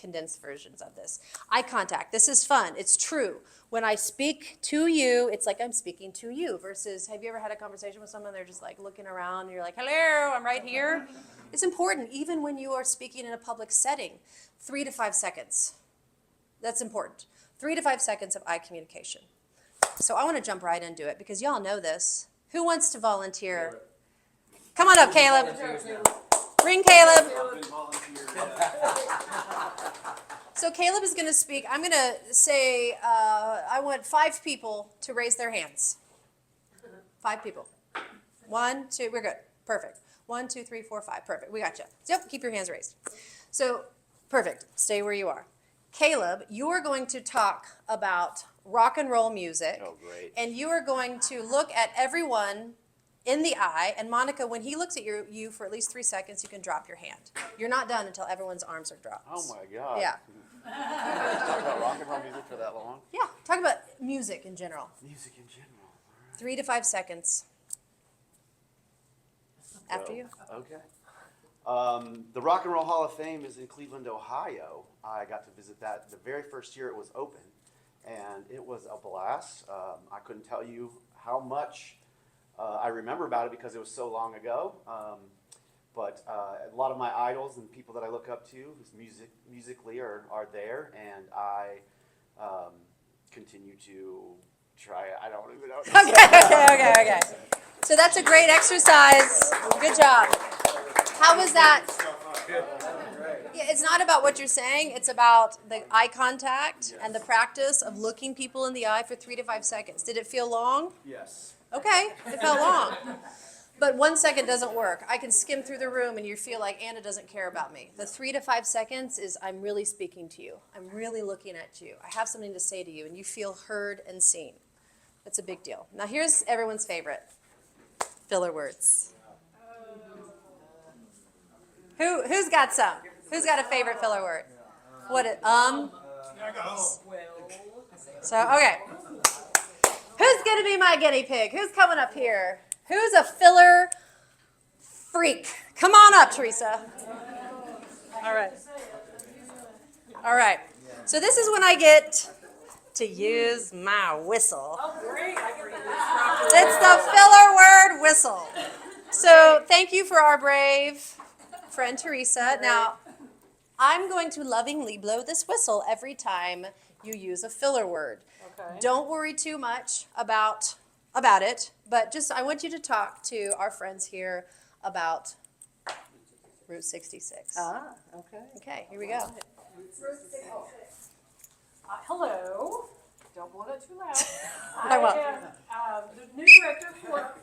condensed versions of this. Eye contact. This is fun. It's true. When I speak to you, it's like I'm speaking to you versus have you ever had a conversation with someone, they're just like looking around and you're like, hello, I'm right here. It's important even when you are speaking in a public setting. 3 to 5 seconds. That's important. 3 to 5 seconds of eye communication. So I want to jump right into it because y'all know this. Who wants to volunteer? Come on up, Caleb. Bring Caleb. So Caleb is going to speak. I'm going to say I want 5 people to raise their hands. 5 people. 1, 2, we're good. Perfect. 1, 2, 3, 4, 5. Perfect. We got you. Yep, keep your hands raised. So, perfect. Stay where you are. Caleb, you are going to talk about rock and roll music. Oh, great. And you are going to look at everyone in the eye. And Monica, when he looks at you for at least 3 seconds, you can drop your hand. You're not done until everyone's arms are dropped. Oh my God. Yeah. Talk about rock and roll music for that long? Yeah. Talk about music in general. Music in general. All right. 3 to 5 seconds. After you. Okay. The Rock and Roll Hall of Fame is in Cleveland, Ohio. I got to visit that the very first year it was open, and it was a blast. I couldn't tell you how much I remember about it because it was so long ago. But a lot of my idols and people that I look up to who's musically are there, and I continue to try. I don't even know. Okay. So that's a great exercise. Good job. How was that? Yeah, it's not about what you're saying. It's about the eye contact and the practice of looking people in the eye for 3 to 5 seconds. Did it feel long? Yes. Okay, it felt long. But 1 second doesn't work. I can skim through the room and you feel like Anna doesn't care about me. The 3 to 5 seconds is I'm really speaking to you. I'm really looking at you. I have something to say to you and you feel heard and seen. That's a big deal. Now here's everyone's favorite. Filler words. Who's got some? Who's got a favorite filler word? What So okay. Who's gonna be my guinea pig? Who's coming up here? Who's a filler freak? Come on up, Teresa. All right. So this is when I get to use my whistle. Oh, great. It's the filler word whistle. So thank you for our brave friend Teresa. Now, I'm going to lovingly blow this whistle every time you use a filler word. Okay. Don't worry too much about it, but just I want you to talk to our friends here about Route 66. Okay. Okay, here we go. Hello. Don't blow it too loud. I won't. am the new director for.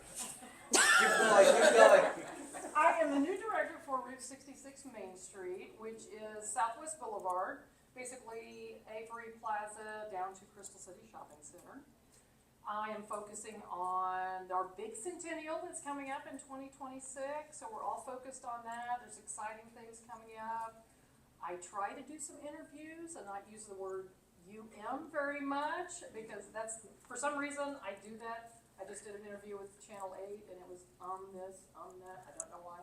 I am the new director for Route 66 Main Street, which is Southwest Boulevard, basically Avery Plaza down to Crystal City Shopping Center. I am focusing on our big centennial that's coming up in 2026, so we're all focused on that. There's exciting things coming up. I try to do some interviews and not use the word very much because that's, for some reason, I do that. I just did an interview with Channel 8 and it was this, that, I don't know why.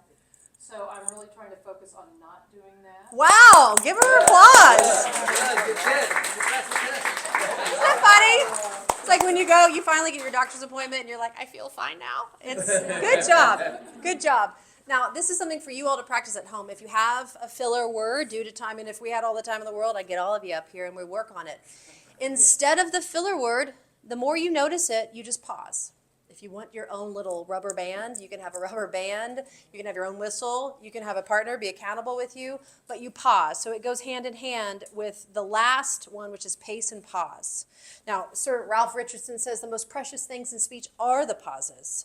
So I'm really trying to focus on not doing that. Wow, give her applause. Isn't that funny? It's like when you go, you finally get your doctor's appointment and you're like, I feel fine now. It's good job. Good job. Now, this is something for you all to practice at home. If you have a filler word due to time, and if we had all the time in the world, I'd get all of you up here and we'd work on it. Instead of the filler word, the more you notice it, you just pause. If you want your own little rubber band, you can have a rubber band. You can have your own whistle. You can have a partner be accountable with you, but you pause. So it goes hand in hand with the last one, which is pace and pause. Now, Sir Ralph Richardson says the most precious things in speech are the pauses.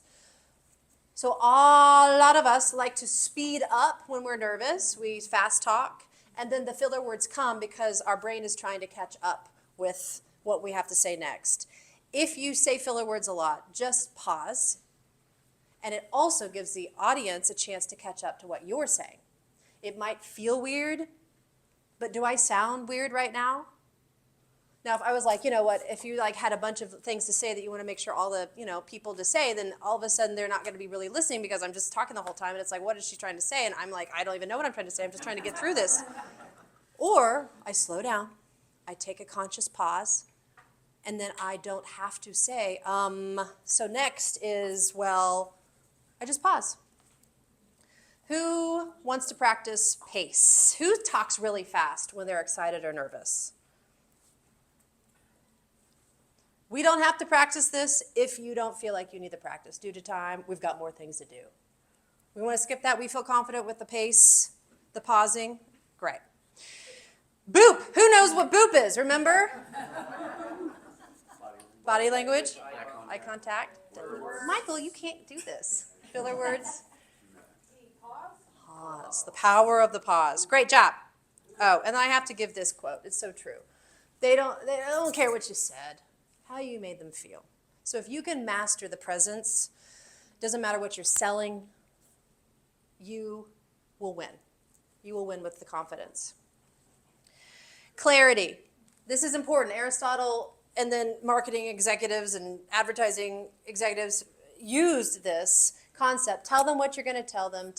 So a lot of us like to speed up when we're nervous. We fast talk, and then the filler words come because our brain is trying to catch up with what we have to say next. If you say filler words a lot, just pause, and it also gives the audience a chance to catch up to what you're saying. It might feel weird, but do I sound weird right now? Now, if I was like, you know what, if you like had a bunch of things to say that you want to make sure all the, people to say, then all of a sudden they're not going to be really listening because I'm just talking the whole time, and it's like, what is she trying to say? And I'm like, I don't even know what I'm trying to say. I'm just trying to get through this. Or I slow down, I take a conscious pause, and then I don't have to say, so next is, well, I just pause. Who wants to practice pace? Who talks really fast when they're excited or nervous? We don't have to practice this if you don't feel like you need the practice. Due to time, we've got more things to do. We want to skip that. We feel confident with the pace, the pausing. Great. Boop. Who knows what boop is? Remember? Body language? Eye contact? Michael, you can't do this. Filler words? Pause. The power of the pause. Great job. Oh, and I have to give this quote. It's so true. They don't care what you said, how you made them feel. So if you can master the presence, doesn't matter what you're selling, you will win. You will win with the confidence. Clarity. This is important. Aristotle and then marketing executives and advertising executives used this concept. Tell them what you're going to tell them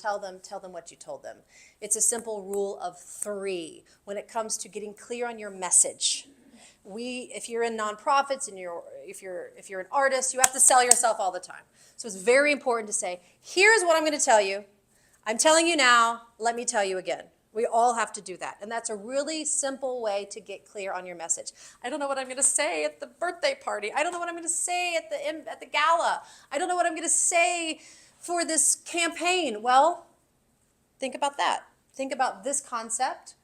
what you told them. It's a simple rule of 3 when it comes to getting clear on your message. If you're in nonprofits and if you're an artist, you have to sell yourself all the time. So it's very important to say, here's what I'm going to tell you. I'm telling you now, let me tell you again. We all have to do that. And that's a really simple way to get clear on your message. I don't know what I'm going to say at the birthday party. I don't know what I'm going to say at the gala. I don't know what I'm going to say for this campaign. Well, think about that. Think about this concept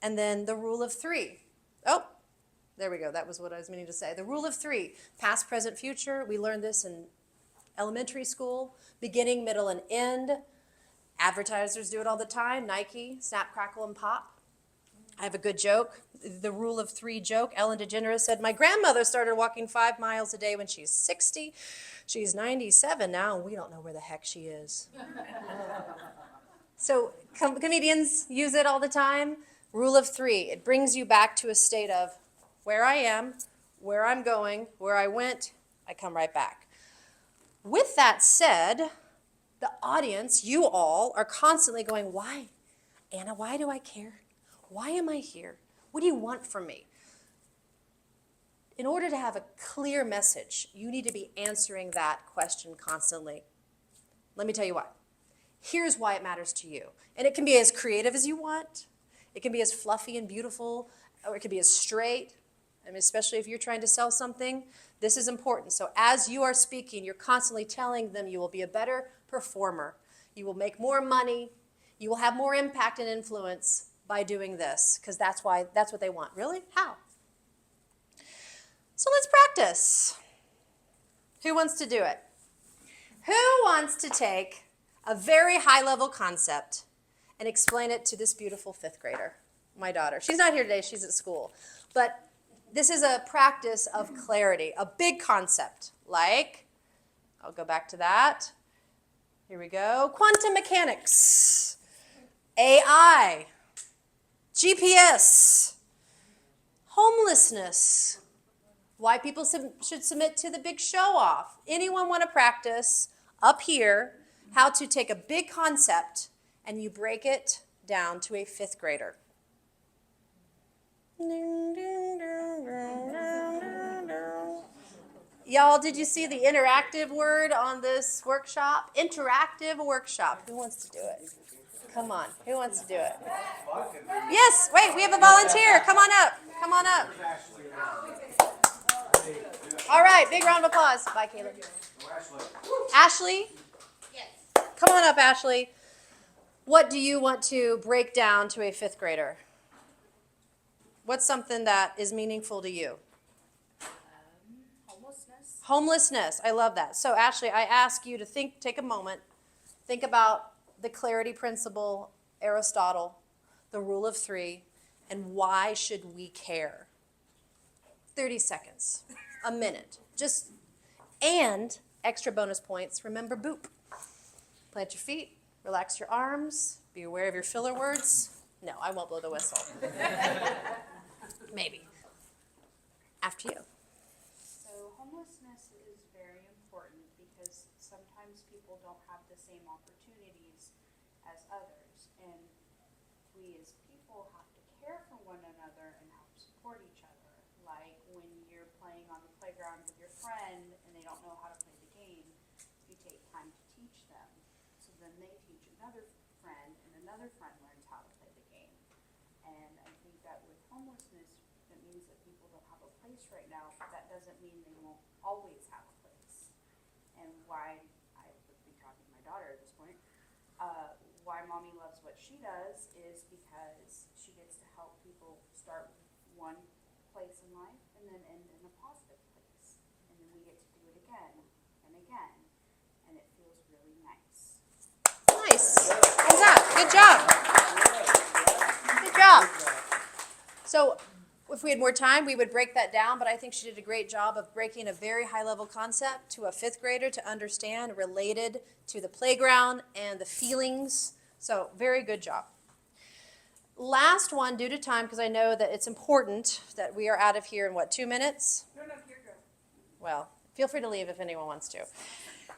and then the rule of 3. Oh, there we go. That was what I was meaning to say. The rule of 3, past, present, future. We learned this in elementary school, beginning, middle, and end. Advertisers do it all the time. Nike, snap, crackle, and pop. I have a good joke. The rule of 3 joke. Ellen DeGeneres said, my grandmother started walking 5 miles a day when she's 60. She's 97 now, and we don't know where the heck she is. So comedians use it all the time. Rule of 3. It brings you back to a state of where I am, where I'm going, where I went, I come right back. With that said, the audience, you all, are constantly going, why? Anna, why do I care? Why am I here? What do you want from me? In order to have a clear message, you need to be answering that question constantly. Let me tell you why. Here's why it matters to you. And it can be as creative as you want. It can be as fluffy and beautiful, or it can be as straight. I mean, especially if you're trying to sell something, this is important. So as you are speaking, you're constantly telling them you will be a better performer. You will make more money. You will have more impact and influence by doing this, because that's what they want. Really? How? So let's practice. Who wants to do it? Who wants to take a very high-level concept and explain it to this beautiful 5th grader, my daughter? She's not here today. She's at school. But this is a practice of clarity, a big concept like, I'll go back to that. Here we go. Quantum mechanics, AI, GPS, homelessness, why people should submit to the big show-off. Anyone want to practice up here how to take a big concept and you break it down to a 5th grader? Y'all, did you see the interactive word on this workshop? Interactive workshop. Who wants to do it? Come on. Who wants to do it? Yes. Wait, we have a volunteer. Come on up. Come on up. All right. Big round of applause. Bye, Caleb. Ashley? Yes. Come on up, Ashley. What do you want to break down to a 5th grader? What's something that is meaningful to you? Homelessness. Homelessness. I love that. So, Ashley, I ask you to take a moment, think about the clarity principle, Aristotle, the rule of 3, and why should we care? 30 seconds, a minute. And extra bonus points, remember boop. Plant your feet, relax your arms, be aware of your filler words. No, I won't blow the whistle. Maybe. After you. So homelessness is very important because sometimes people don't have the same opportunities as others, and we as people have to care for one another and help support each other. Like when you're playing on the playground with your friend and they don't know how to play the game, you take time to teach them. So then they teach another friend and another friend learns how to play the game. And I think that with homelessness, it means that people don't have a place right now, but that doesn't mean they won't always have a place. And why I would be talking to my daughter at this point, why Mommy loves what she does is because she gets to help people start with one place in life and then end in a positive place. And then we get to do it again and again. And it feels really nice. Nice. Good job. Good job. So if we had more time, we would break that down, but I think she did a great job of breaking a very high-level concept to a fifth grader to understand related to the playground and the feelings. So very good job. Last one, due to time, because I know that it's important that we are out of here in, 2 minutes? No, you're good. Well, feel free to leave if anyone wants to.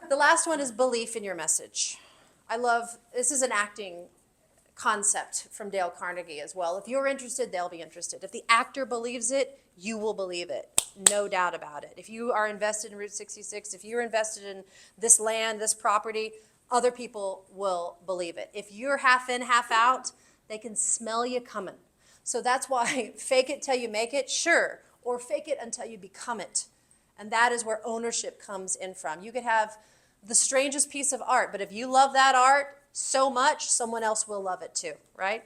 The last one is belief in your message. This is an acting concept from Dale Carnegie as well. If you're interested, they'll be interested. If the actor believes it, you will believe it. No doubt about it. If you are invested in Route 66, if you're invested in this land, this property, other people will believe it. If you're half in, half out, they can smell you coming. So that's why fake it till you make it, sure, or fake it until you become it. And that is where ownership comes in from. You could have the strangest piece of art, but if you love that art so much, someone else will love it too, right?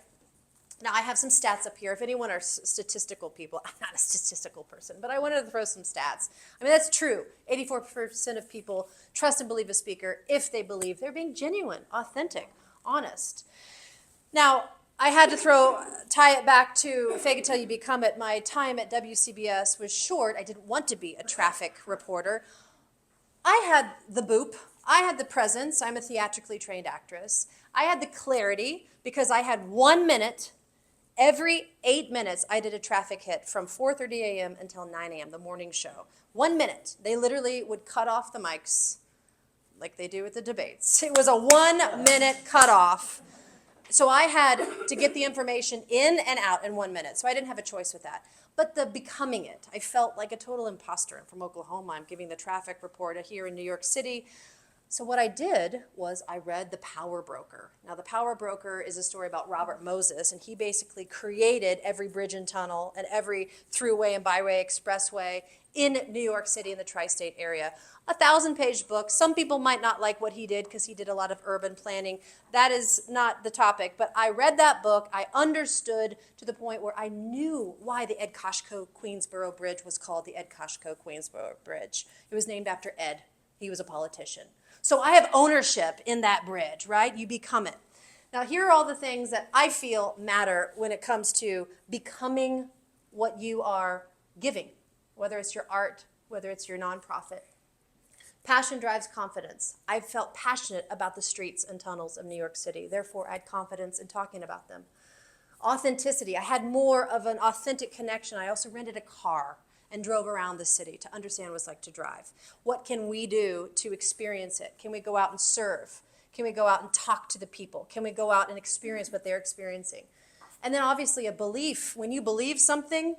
Now, I have some stats up here. If anyone are statistical people, I'm not a statistical person, but I wanted to throw some stats. I mean, that's true. 84% of people trust and believe a speaker if they believe they're being genuine, authentic, honest. Now, I had to tie it back to fake it till you become it. My time at WCBS was short. I didn't want to be a traffic reporter. I had the boop. I had the presence. I'm a theatrically trained actress. I had the clarity because I had 1 minute. Every 8 minutes, I did a traffic hit from 4:30 a.m. until 9 a.m., the morning show. 1 minute. They literally would cut off the mics like they do with the debates. It was a 1 minute cutoff. So I had to get the information in and out in 1 minute. So I didn't have a choice with that. But the becoming it, I felt like a total imposter. I'm from Oklahoma. I'm giving the traffic report here in New York City. So what I did was I read The Power Broker. Now, The Power Broker is a story about Robert Moses, and he basically created every bridge and tunnel and every throughway and byway, expressway in New York City in the tri-state area. 1,000-page book. Some people might not like what he did because he did a lot of urban planning. That is not the topic, but I read that book. I understood to the point where I knew why the Ed Koshko-Queensboro Bridge was called the Ed Koshko-Queensboro Bridge. It was named after Ed. He was a politician. So I have ownership in that bridge, right? You become it. Now, here are all the things that I feel matter when it comes to becoming what you are giving, whether it's your art, whether it's your nonprofit. Passion drives confidence. I felt passionate about the streets and tunnels of New York City. Therefore, I had confidence in talking about them. Authenticity. I had more of an authentic connection. I also rented a car and drove around the city to understand what it's like to drive. What can we do to experience it? Can we go out and serve? Can we go out and talk to the people? Can we go out and experience what they're experiencing? And then obviously a belief. When you believe something,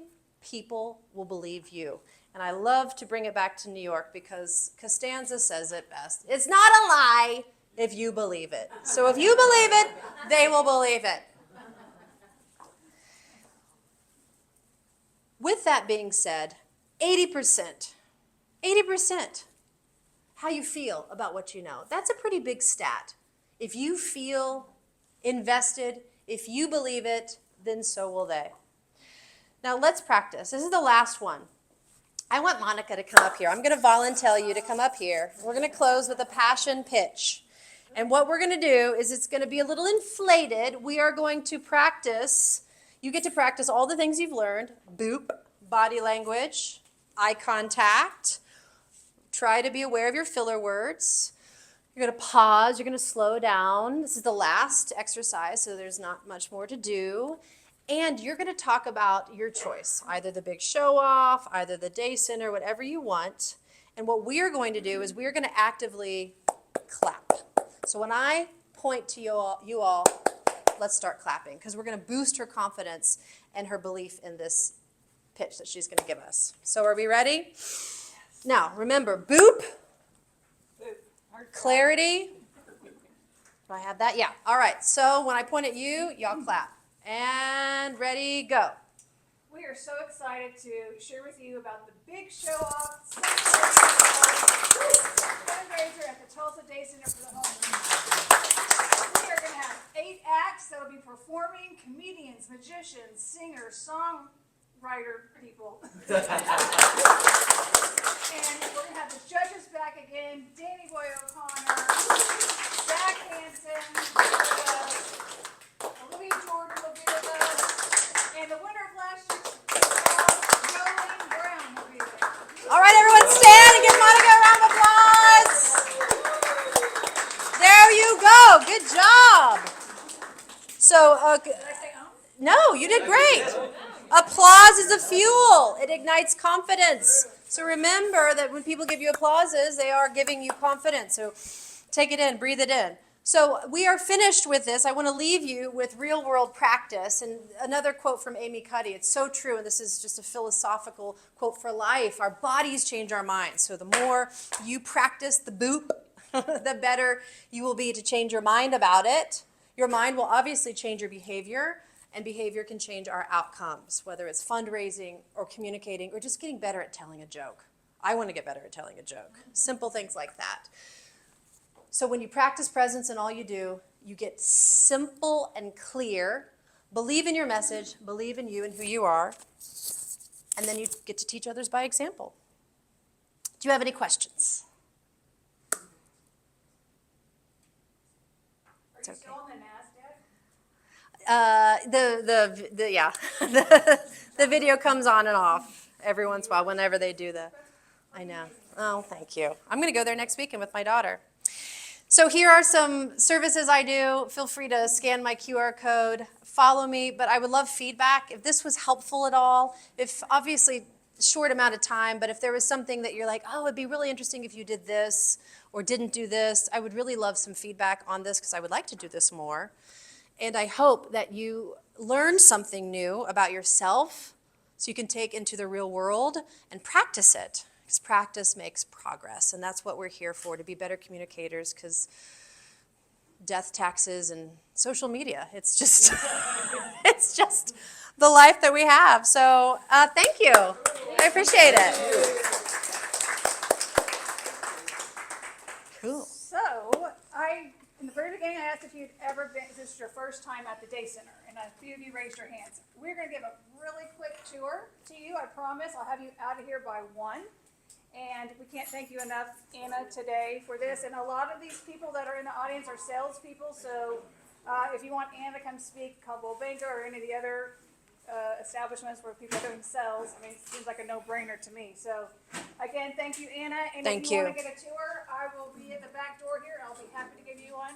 people will believe you. And I love to bring it back to New York because Costanza says it best. It's not a lie if you believe it. So if you believe it, they will believe it. With that being said, 80%, how you feel about what you know. That's a pretty big stat. If you feel invested, if you believe it, then so will they. Now let's practice. This is the last one. I want Monica to come up here. I'm going to volunteer you to come up here. We're going to close with a passion pitch. And what we're going to do is it's going to be a little inflated. We are going to practice. You get to practice all the things you've learned. Boop, body language, eye contact. Try to be aware of your filler words. You're going to pause. You're going to slow down. This is the last exercise, so there's not much more to do. And you're going to talk about your choice, either the big show-off, either the day center, whatever you want. And what we are going to do is we are going to actively clap. So when I point to you all, let's start clapping, because we're going to boost her confidence and her belief in this pitch that she's going to give us. So are we ready? Now, remember, boop, clarity. Do I have that? Yeah. All right. So when I point at you, y'all clap. And ready, go. We are so excited to share with you about the big show-off fundraiser at the Tulsa Day Center for the Homeless. We are going to have 8 acts that will be performing: comedians, magicians, singers, songwriter people. And we're going to have the judges back again: Danny Boy O'Connor, Zach Hansen, Olivia Jordan will be with us, and the winner of last year's Jolene Brown will be there. All right, everyone stand and give Monica a round of applause. There you go. Good job. So, Did I say no, you did great. Applause is a fuel. It ignites confidence. So remember that when people give you applauses, they are giving you confidence. So take it in, breathe it in. So we are finished with this. I want to leave you with real world practice. And another quote from Amy Cuddy. It's so true, and this is just a philosophical quote for life. Our bodies change our minds. So the more you practice the boop, the better you will be to change your mind about it. Your mind will obviously change your behavior, and behavior can change our outcomes, whether it's fundraising or communicating or just getting better at telling a joke. I want to get better at telling a joke. Simple things like that. So when you practice presence in all you do, you get simple and clear. Believe in your message, believe in you and who you are, and then you get to teach others by example. Do you have any questions? Are you still on the NASDAQ? Yeah, the video comes on and off every once in a while whenever they do the, I know. Oh, thank you. I'm going to go there next weekend with my daughter. So here are some services I do. Feel free to scan my QR code, follow me, but I would love feedback. If this was helpful at all, if obviously short amount of time, but if there was something that you're like, oh, it'd be really interesting if you did this or didn't do this, I would really love some feedback on this because I would like to do this more. And I hope that you learn something new about yourself so you can take into the real world and practice it. Because practice makes progress, and that's what we're here for, to be better communicators, because death, taxes, and social media, it's just, it's just the life that we have. So thank you. I appreciate it. Cool. So, in the very beginning, I asked if you'd ever been, this is your first time at the Day Center, and a few of you raised your hands. We're gonna give a really quick tour to you, I promise. I'll have you out of here by 1. And we can't thank you enough, Anna, today for this. And a lot of these people that are in the audience are salespeople, so if you want Anna to come speak, Caldwell Banker or any of the other establishments where people are doing sales, I mean, it seems like a no-brainer to me. So, again, thank you, Anna. And Thank if you you. want to get a tour, I will be at the back door here. I'll be happy to give you one.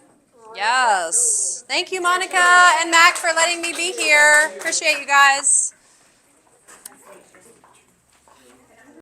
Yes. Thank you, Monica and Mac, for letting me be here. Appreciate you guys.